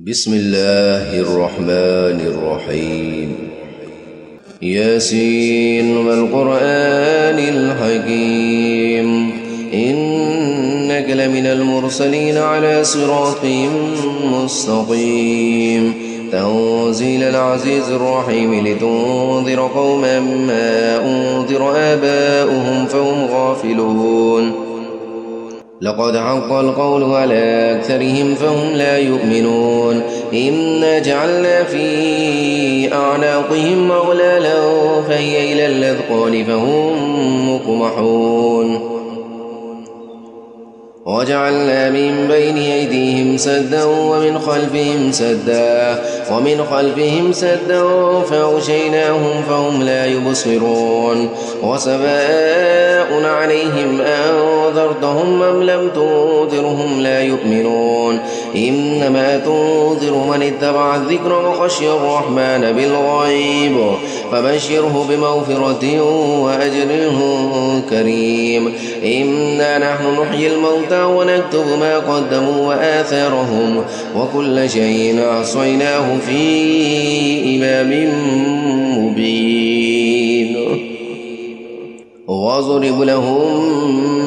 بسم الله الرحمن الرحيم. ياسين والقرآن الحكيم إنك لمن المرسلين على صراط مستقيم تنزيل العزيز الرحيم لتنذر قوما ما أنذر آباؤهم فهم غافلون. لقد حق القول على أكثرهم فهم لا يؤمنون. إنا جعلنا في أعناقهم أغلالا فهي إلى الأذقان فهم مقمحون. وجعلنا من بين أيديهم سدا ومن خلفهم سدا فأغشيناهم فهم لا يبصرون. وسواء عليهم أنذرتهم أم لم تنذرهم لا يؤمنون. إنما تنذر من اتبع الذكر وخشي الرحمن بالغيب فبشره بمغفرة وأجر كريم. إنا نحن نحيي الموتى ونكتب ما قدموا وآثارهم وكل شيء أحصيناه في إمام مبين. واضرب لهم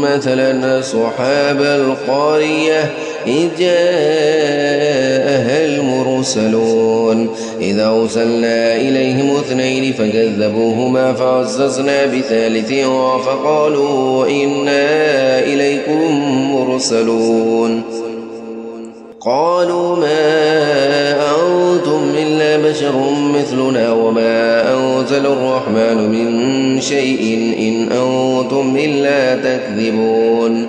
مثلا أصحاب القرية إذ جاءها المرسلون إذ أرسلنا إليهم اثنين فكذبوهما فعززنا بثالث فقالوا إنا إليكم مرسلون. قالوا ما أنتم إلا بشر مثلنا وما أنزل الرحمن من شيء إن أنتم إلا تكذبون.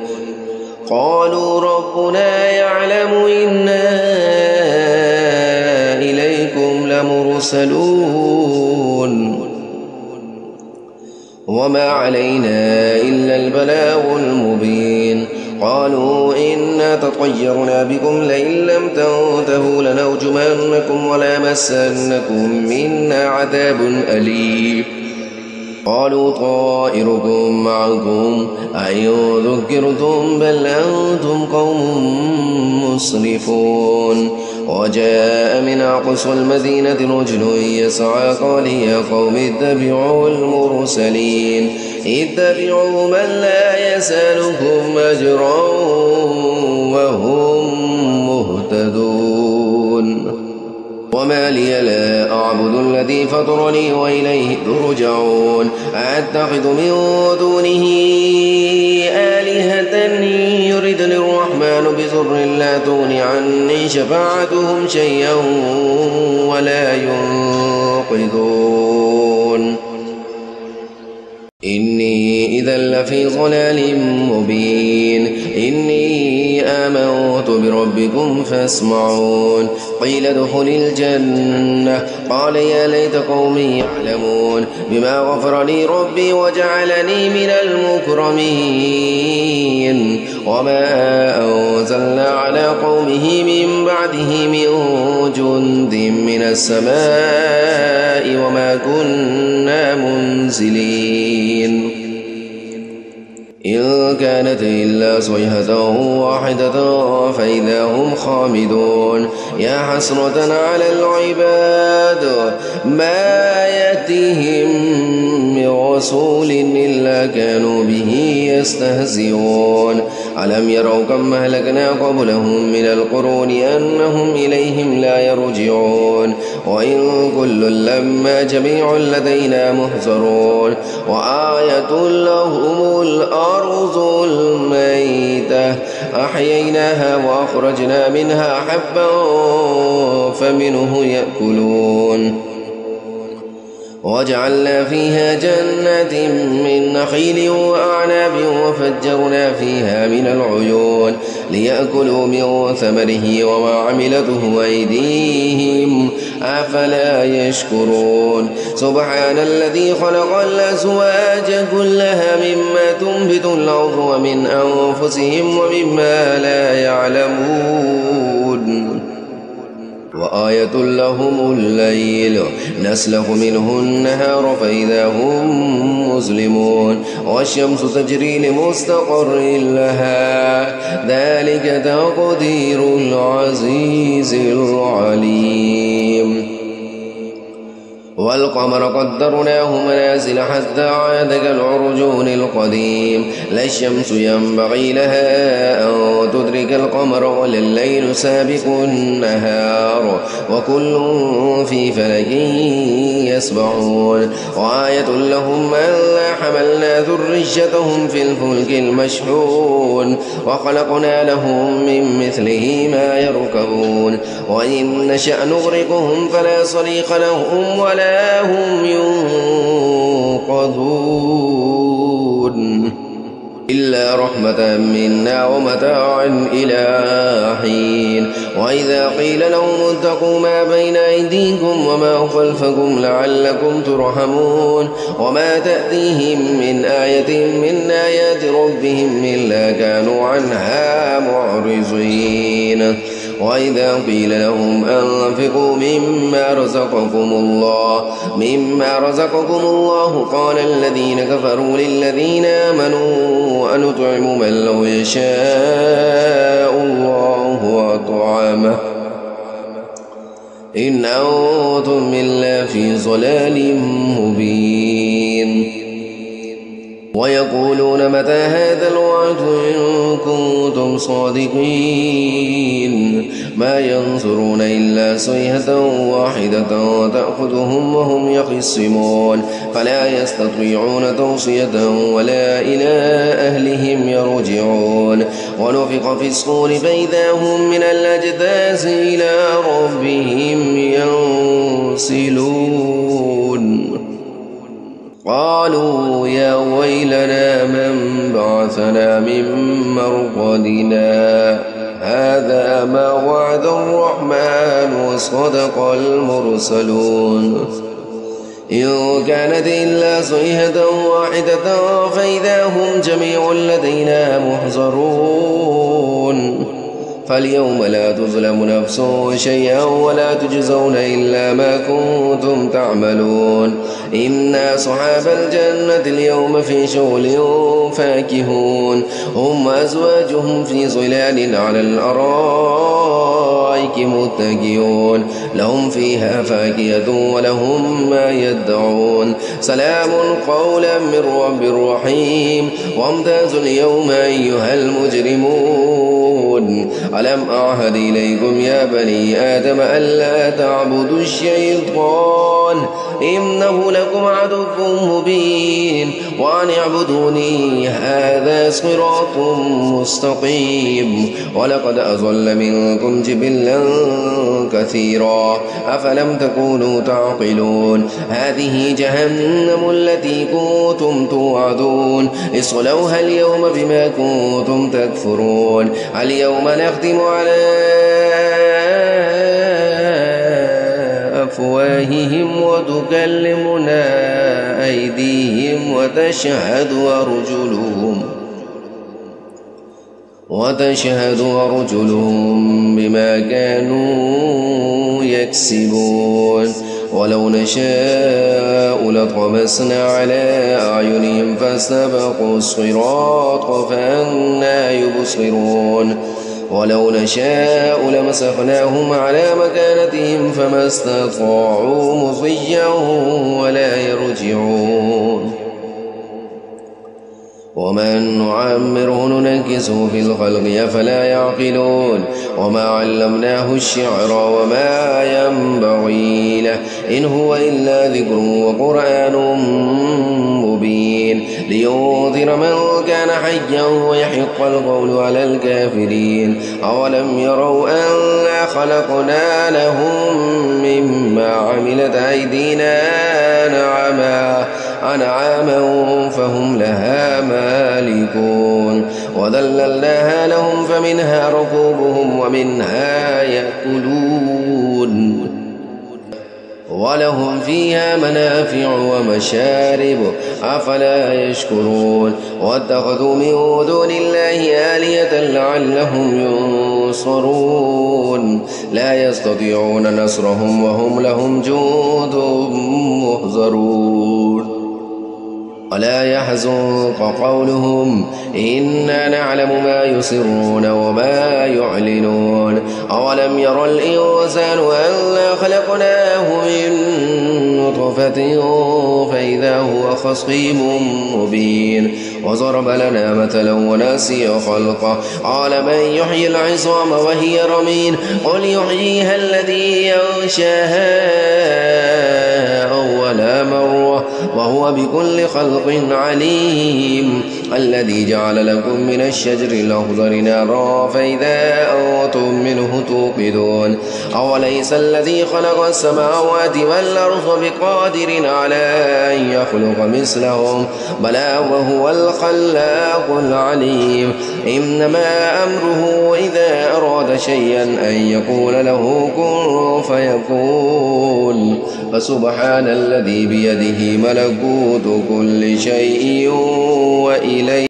قالوا ربنا يعلم إنا إليكم لمرسلون وما علينا إلا البلاغ المبين. قالوا إنا تطيرنا بكم لئن لم تنتهوا لنرجمنكم وليمسنكم منا عذاب أليم. قالوا طائركم معكم أئن ذكرتم بل أنتم قوم مسرفون. وجاء من أقصى المدينة رجل يسعى قال يا قوم اتبعوا المرسلين اتبعوا من لا يسألكم أجرا وهم مهتدون. وما لي لا أعبد الذي فطرني وإليه ترجعون. أتخذ من دونه آلهة يردني الرحمن بضر لا تغن عني شفاعتهم شيئا ولا ينقذون. إني إذا لفي ضلال مبين. إني آمنت بربكم فاسمعون. قيل ادخل الجنة قال يا ليت قومي يعلمون بما غفر لي ربي وجعلني من المكرمين. وما أنزلنا على قومه من بعده من جند من السماء وما كنا منزلين. إن كانت إلا صيحة واحدة فإذا هم خامدون. يا حسرة على العباد ما يأتيهم من رسول إلا كانوا به يستهزئون. ألم يروا كم أهلكنا قبلهم من القرون أنهم إليهم لا يرجعون. وإن كل لما جميع لدينا محضرون. وآية لهم الأرض الميتة أحييناها وأخرجنا منها حبا فمنه يأكلون. وجعلنا فيها جنات من نخيل وأعناب وفجرنا فيها من العيون ليأكلوا من ثمره وما عملته أيديهم أفلا يشكرون. سبحان الذي خلق الأزواج كلها مما تنبت الأرض ومن أنفسهم ومما لا يعلمون. وآية لهم الليل نسلخ منه النهار فإذا هم مسلمون والشمس تجري لمستقر لها ذلك تقدير العزيز العليم والقمر قدرناه منازل حتى عاد كالعرجون القديم لا الشمس ينبغي لها أن تدرك القمر ولا الليل سابق النهار وكل في فلك يسبحون وآية لهم ألا حملنا ذريتهم في الفلك المشحون وخلقنا لهم من مثله ما يركبون وإن نشأ نغرقهم فلا صريخ لهم ولا هم ينقذون إلا رحمة منا ومتاعا إلى حين وإذا قيل لهم اتقوا ما بين أيديكم وما خلفكم لعلكم ترحمون وما تأتيهم من آية من آيات ربهم إلا كانوا عنها معرضين وإذا قيل لهم أنفقوا مما رزقكم الله قال الذين كفروا للذين آمنوا أنطعم من لو يشاء الله أطعمه إن أنتم إلا في ضلال مبين ويقولون متى هذا الوعد إن كنتم صادقين ما ينظرون إلا صيحة واحدة تأخذهم وهم يخصمون فلا يستطيعون توصية ولا إلى أهلهم يرجعون ونفخ في الصور فإذا هم من الأجداث إلى ربهم ينسلون قالوا يا ويلنا من بعثنا من مرقدنا هذا ما وعد الرحمن وصدق المرسلون إن كانت إلا صيحة واحدة فإذا هم جميع لدينا محضرون فاليوم لا تظلم نفس شيئا ولا تجزون إلا ما كنتم تعملون إن أصحاب الجنة اليوم في شغل فاكهون هم وأزواجهم في ظلال على الأرائك متكئون لهم فيها فاكهة ولهم ما يدعون سلام قولا من رب رحيم وامتازوا اليوم أيها المجرمون ألم أعهد إليكم يا بني آدم ألا تعبدوا الشيطان إنه لكم عدو مبين وأن اعبدوني هذا صراط مستقيم ولقد أضل منكم جبلا كثيرا أفلم تكونوا تعقلون هذه جهنم التي كنتم توعدون اصلوها اليوم بما كنتم تكفرون اليوم نختم على أفواههم وتكلمنا أيديهم وتشهد أرجلهم بما كانوا يكسبون ولو نشاء لطمسنا على أعينهم فاستبقوا الصراط فأنى يبصرون ولو نشاء لمسخناهم على مكانتهم فما استطاعوا مضيا ولا يرجعون ومن نعمره ننكسه في الخلق أفلا يعقلون وما علمناه الشعر وما ينبغي له إن هو إلا ذكر وقرآن مبين لينذر من كان حيا ويحق القول على الكافرين أولم يروا أنا خلقنا لهم مما عملت أيدينا أنعاما فهم لها مالكون وذللناها لهم فمنها ركوبهم ومنها يأكلون ولهم فيها منافع ومشارب أفلا يشكرون واتخذوا من دون الله آلهة لعلهم ينصرون لا يستطيعون نصرهم وهم لهم جند محضرون ولا يحزنك قولهم إنا نعلم ما يسرون وما يعلنون أولم ير الإنسان أنا خلقناه من نطفة فإذا هو خصيم مبين وضرب لنا مثلا ونسي خلقه قال من يحيي العظام وهي رميم قل يحييها الذي ينشاها أول مرة وهو بكل خلق عليم الذي جعل لكم من الشجر الأخضر نارا فإذا أنتم منه توقدون أوليس الذي خلق السماوات والأرض بقادر على أن يخلق مثلهم بلى وهو الخلاق العليم إنما أمره إذا أراد شيئا أن يقول له كن فيكون فسبحان الذي بيده ملكوت كل شيء وإليه